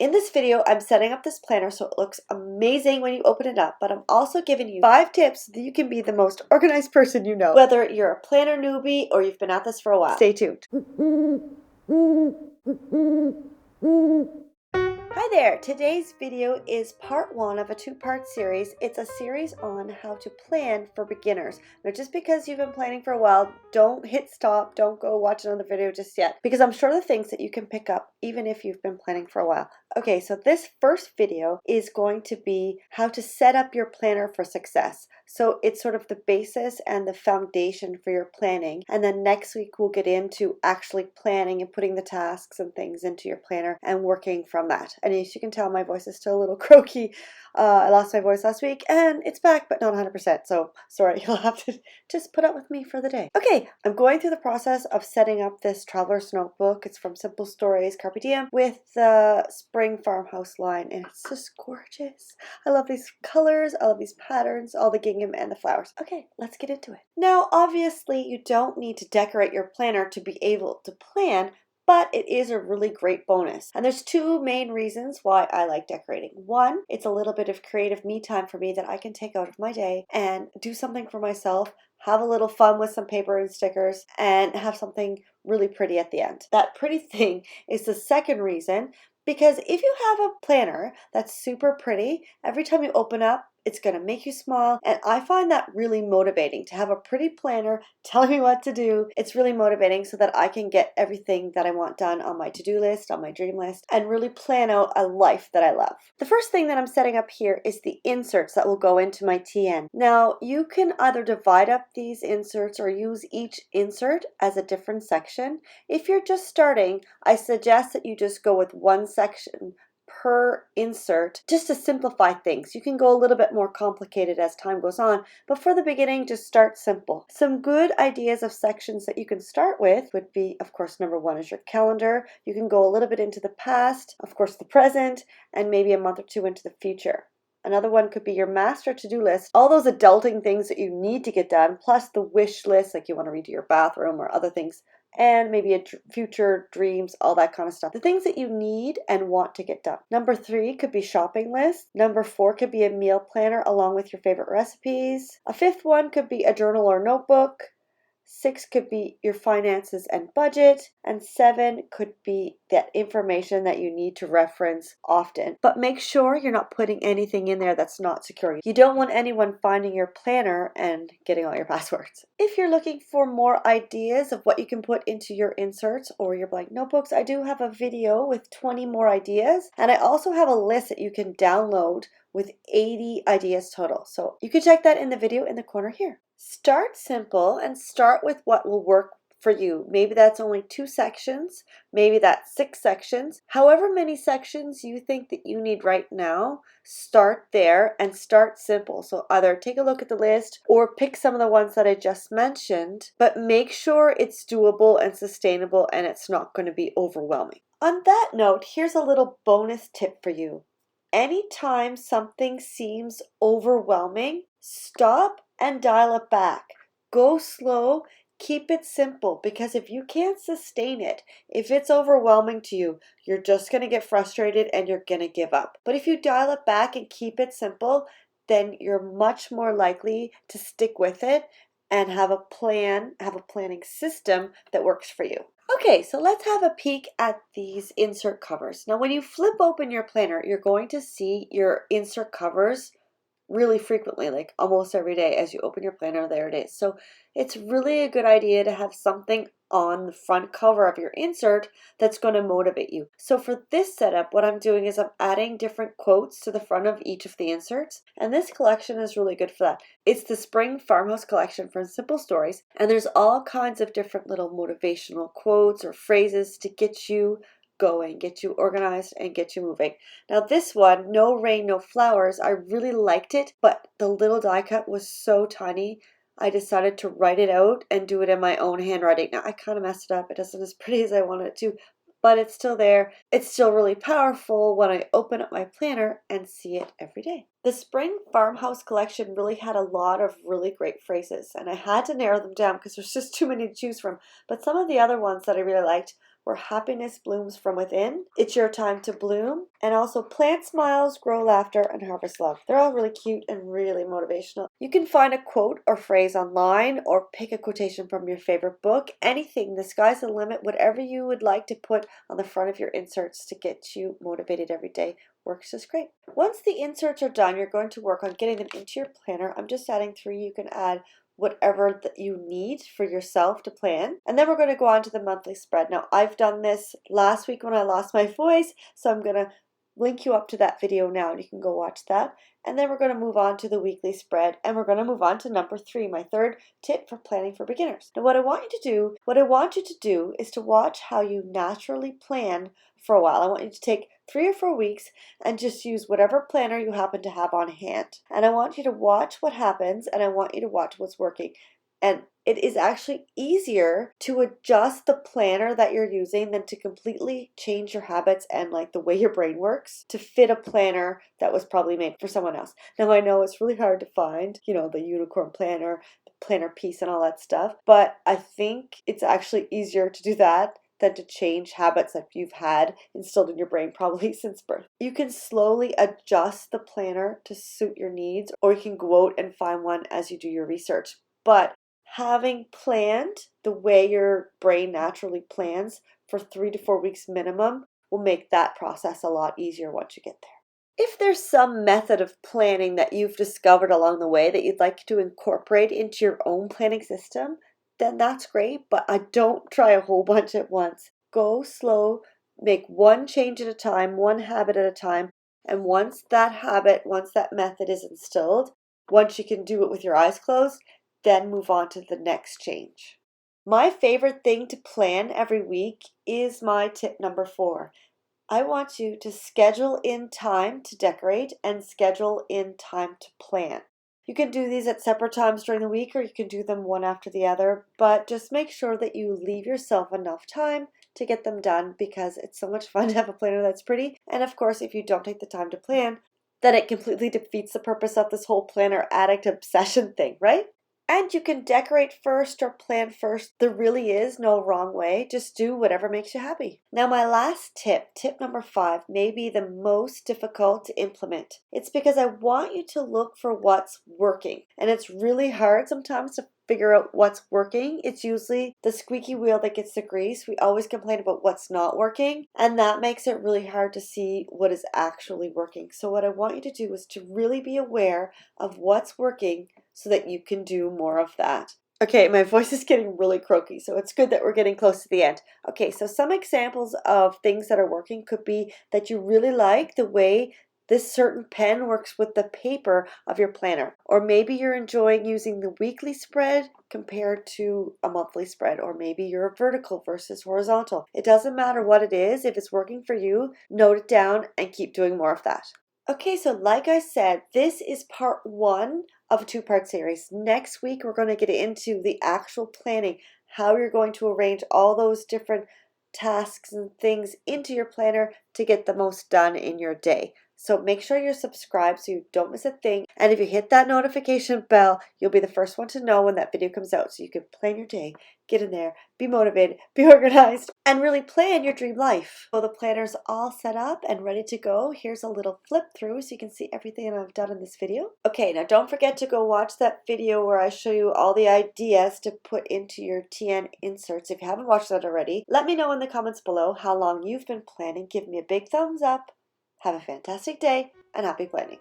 In this video, I'm setting up this planner so it looks amazing when you open it up, but I'm also giving you 5 tips so that you can be the most organized person you know. Whether you're a planner newbie or you've been at this for a while. Stay tuned. Hi there! Today's video is part 1 of a 2-part series. It's a series on how to plan for beginners. Now, just because you've been planning for a while, don't hit stop, don't go watch another video just yet, because I'm sure the things that you can pick up even if you've been planning for a while. Okay, so this first video is going to be how to set up your planner for success. So it's sort of the basis and the foundation for your planning. And then next week we'll get into actually planning and putting the tasks and things into your planner and working from that. And as you can tell, my voice is still a little croaky. I lost my voice last week and it's back, but not 100%. So sorry, you'll have to just put up with me for the day. Okay, I'm going through the process of setting up this traveler's notebook. It's from Simple Stories Carpe Diem with the spring farmhouse line, and it's just gorgeous. I love these colors, I love these patterns, all the gingham and the flowers. Okay, let's get into it. Now, obviously, you don't need to decorate your planner to be able to plan, but it is a really great bonus. And there's 2 main reasons why I like decorating. One, it's a little bit of creative me time for me that I can take out of my day and do something for myself, have a little fun with some paper and stickers, and have something really pretty at the end. That pretty thing is the second reason, because if you have a planner that's super pretty, every time you open up, it's going to make you smile. And I find that really motivating to have a pretty planner telling me what to do. It's really motivating so that I can get everything that I want done on my to-do list, on my dream list, and really plan out a life that I love. The first thing that I'm setting up here is the inserts that will go into my TN. Now, you can either divide up these inserts or use each insert as a different section. If you're just starting, I suggest that you just go with one section per insert just to simplify things. You can go a little bit more complicated as time goes on, but for the beginning, just start simple. Some good ideas of sections that you can start with would be, of course, number 1 is your calendar. You can go a little bit into the past, of course, the present, and maybe a month or 2 into the future. Another one could be your master to-do list, all those adulting things that you need to get done, plus the wish list, like you want to redo your bathroom or other things, and maybe future dreams, all that kind of stuff. The things that you need and want to get done. Number 3 could be shopping list. Number 4 could be a meal planner along with your favorite recipes. A 5th one could be a journal or notebook. 6 could be your finances and budget, and 7 could be that information that you need to reference often. But make sure you're not putting anything in there that's not secure. You don't want anyone finding your planner and getting all your passwords. If you're looking for more ideas of what you can put into your inserts or your blank notebooks, I do have a video with 20 more ideas, and I also have a list that you can download with 80 ideas total. So you can check that in the video in the corner here. Start simple and start with what will work for you. Maybe that's only 2 sections, maybe that's 6 sections. However many sections you think that you need right now, start there and start simple. So either take a look at the list or pick some of the ones that I just mentioned, but make sure it's doable and sustainable and it's not going to be overwhelming. On that note, here's a little bonus tip for you. Anytime something seems overwhelming, stop and dial it back. Go slow, keep it simple, because if you can't sustain it, if it's overwhelming to you, you're just going to get frustrated and you're going to give up. But if you dial it back and keep it simple, then you're much more likely to stick with it and have a plan, have a planning system that works for you. Okay, so let's have a peek at these insert covers. Now, when you flip open your planner, you're going to see your insert covers really frequently, like almost every day as you open your planner, there it is. So it's really a good idea to have something on the front cover of your insert that's going to motivate you. So for this setup, what I'm doing is I'm adding different quotes to the front of each of the inserts, and this collection is really good for that. It's the Spring Farmhouse collection from Simple Stories, and there's all kinds of different little motivational quotes or phrases to get you going, get you organized, and get you moving. Now this one, No Rain, No Flowers, I really liked it, but the little die cut was so tiny, I decided to write it out and do it in my own handwriting. Now I kind of messed it up. It isn't as pretty as I wanted it to, but it's still there. It's still really powerful when I open up my planner and see it every day. The Spring Farmhouse collection really had a lot of really great phrases, and I had to narrow them down because there's just too many to choose from. But some of the other ones that I really liked where happiness blooms from within. It's your time to bloom. And also plant smiles, grow laughter, and harvest love. They're all really cute and really motivational. You can find a quote or phrase online or pick a quotation from your favorite book. Anything, the sky's the limit. Whatever you would like to put on the front of your inserts to get you motivated every day works just great. Once the inserts are done, you're going to work on getting them into your planner. I'm just adding 3. You can add whatever that you need for yourself to plan. And then we're going to go on to the monthly spread. Now, I've done this last week when I lost my voice, so I'm going to link you up to that video now and you can go watch that. And then we're going to move on to the weekly spread, and we're going to move on to number 3, my third tip for planning for beginners. Now, what I want you to do is to watch how you naturally plan for a while. I want you to take 3 or 4 weeks and just use whatever planner you happen to have on hand. And I want you to watch what happens, and I want you to watch what's working. And it is actually easier to adjust the planner that you're using than to completely change your habits and like the way your brain works to fit a planner that was probably made for someone else. Now, I know it's really hard to find, the unicorn planner, the planner piece and all that stuff, but I think it's actually easier to do that than to change habits that you've had instilled in your brain probably since birth. You can slowly adjust the planner to suit your needs, or you can go out and find one as you do your research. But having planned the way your brain naturally plans for 3 to 4 weeks minimum will make that process a lot easier once you get there. If there's some method of planning that you've discovered along the way that you'd like to incorporate into your own planning system, then that's great, but I don't try a whole bunch at once. Go slow, make one change at a time, one habit at a time, and once that method is instilled, once you can do it with your eyes closed, then move on to the next change. My favorite thing to plan every week is my tip number 4. I want you to schedule in time to decorate and schedule in time to plan. You can do these at separate times during the week, or you can do them one after the other, but just make sure that you leave yourself enough time to get them done, because it's so much fun to have a planner that's pretty. And of course, if you don't take the time to plan, then it completely defeats the purpose of this whole planner addict obsession thing, right? And you can decorate first or plan first. There really is no wrong way. Just do whatever makes you happy. Now, my last tip, tip number 5, may be the most difficult to implement. It's because I want you to look for what's working. And it's really hard sometimes to figure out what's working. It's usually the squeaky wheel that gets the grease. We always complain about what's not working, and that makes it really hard to see what is actually working. So what I want you to do is to really be aware of what's working so that you can do more of that. Okay, my voice is getting really croaky, so it's good that we're getting close to the end. Okay, so some examples of things that are working could be that you really like the way this certain pen works with the paper of your planner. Or maybe you're enjoying using the weekly spread compared to a monthly spread. Or maybe you're vertical versus horizontal. It doesn't matter what it is. If it's working for you, note it down and keep doing more of that. Okay, so like I said, this is part 1 of a 2-part series. Next week, we're going to get into the actual planning, how you're going to arrange all those different tasks and things into your planner to get the most done in your day. So make sure you're subscribed so you don't miss a thing. And if you hit that notification bell, you'll be the first one to know when that video comes out, so you can plan your day, get in there, be motivated, be organized, and really plan your dream life. So the planner's all set up and ready to go. Here's a little flip through so you can see everything I've done in this video. Okay, now don't forget to go watch that video where I show you all the ideas to put into your TN inserts. If you haven't watched that already, let me know in the comments below how long you've been planning. Give me a big thumbs up. Have a fantastic day and happy planning.